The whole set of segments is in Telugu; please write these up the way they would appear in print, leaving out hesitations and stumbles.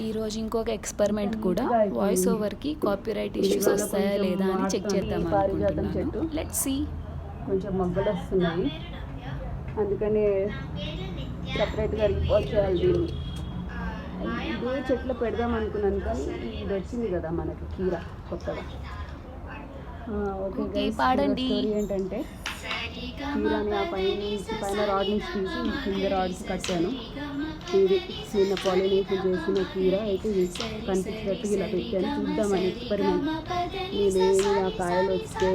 ఈరోజు ఇంకొక ఎక్స్పెరిమెంట్ కూడా వాయిస్ ఓవర్కి కాపీరైట్ ఇష్యూస్ వస్తాయా లేదా అని చెక్ చేద్దాం అనుకుంటున్నాను. Let's see. కొంచెం మొగ్గలు వస్తున్నాయి, అందుకని సపరేట్గా రిపోర్ట్ చేయాలి దీన్ని. ఇదే చెట్లు పెడదాం అనుకున్నాను, కానీ ఇది వచ్చింది కదా మనకి కీర కొత్తగా. ఓకే పాడండి. స్టోరీ ఏంటంటే, కీరాని ఆ పైన రాడ్ నుంచి తీసి కింద రాడ్స్ కట్టాను. ఇది చిన్న పాలినేషన్ చేసిన కీర అయితే కనిపించినట్టు ఇలా పెట్టాను, చూద్దామని ఎక్స్పెరిమెంట్. నేనేమి ఆ కాయలు వస్తే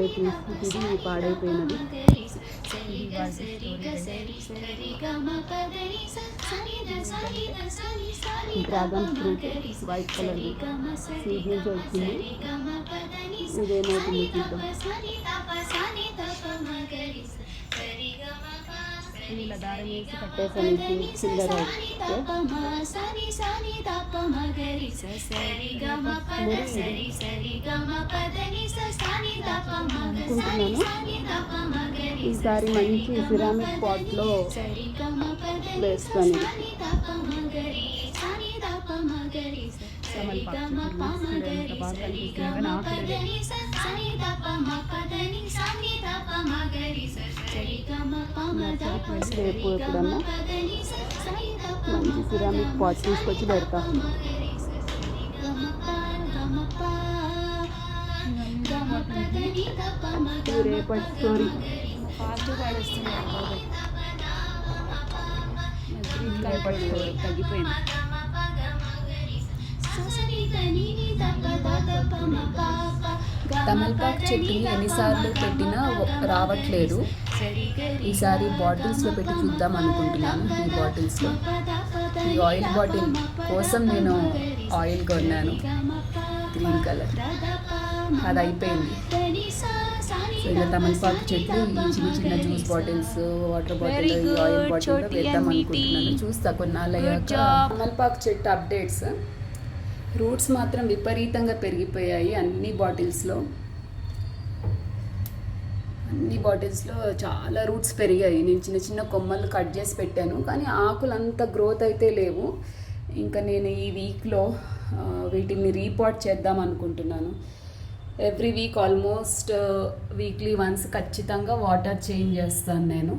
తీసి పాడైపోయినది. Dragon fruit white colour seed నుంచి వచ్చింది. ఇదేమవుతుంది చూద్దాం. ఇలా దారం వేసి కట్టేసాను చిల్లర. ఈసారి మంచి సిరామిక్ పాట్లో వేస్తాను. రేపు ఎప్పుడన్నా మంచి సిరామిక్ పాట్ తీసుకొచ్చి పెడతాం. రేపటి స్టోరీ తగ్గిపోయింది. తమలపాకు చెట్టుని ఎన్నిసార్లు పెట్టినా రావట్లేదు. ఈసారి బాటిల్స్లో పెట్టి చూద్దాం అనుకుంటున్నాను. ఈ బాటిల్స్లో ఈ ఆయిల్ బాటిల్ కోసం నేను ఆయిల్ కొన్నాను, గ్రీన్ కలర్. అది అయిపోయింది. సో ఇలా తమలపాకు చెట్లు ఈ చిన్న చిన్న జ్యూస్ బాటిల్స్, వాటర్ బాటిల్, ఈ ఆయిల్ బాటిల్లో వేద్దాం అనుకుంటున్నాను. చూస్తా కొన్నాళ్ళు అయ్యాక. తమలపాకు చెట్టు అప్డేట్స్. రూట్స్ మాత్రం విపరీతంగా పెరిగిపోయాయి అన్ని బాటిల్స్లో చాలా రూట్స్ పెరిగాయి. నేను చిన్న చిన్న కొమ్మలు కట్ చేసి పెట్టాను, కానీ ఆకులు అంత గ్రోత్ అయితే లేవు. ఇంకా నేను ఈ వీక్లో వీటిని రీపాట్ చేద్దాం అనుకుంటున్నాను. Every week almost weekly once ఖచ్చితంగా వాటర్ చేంజ్ చేస్తాను నేను.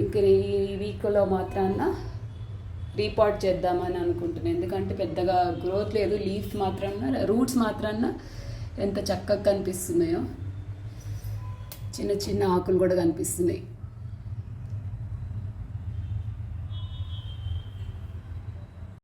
ఇంకా ఈ వీక్లో మాత్రాన రీపాట్ చేద్దామని అనుకుంటున్నాను. ఎందుకంటే పెద్దగా గ్రోత్ లేదు. లీఫ్ మాత్రాన, రూట్స్ మాత్రాన ఎంత చక్కగా కనిపిస్తున్నాయో, చిన్న చిన్న ఆకులు కూడా కనిపిస్తున్నాయి.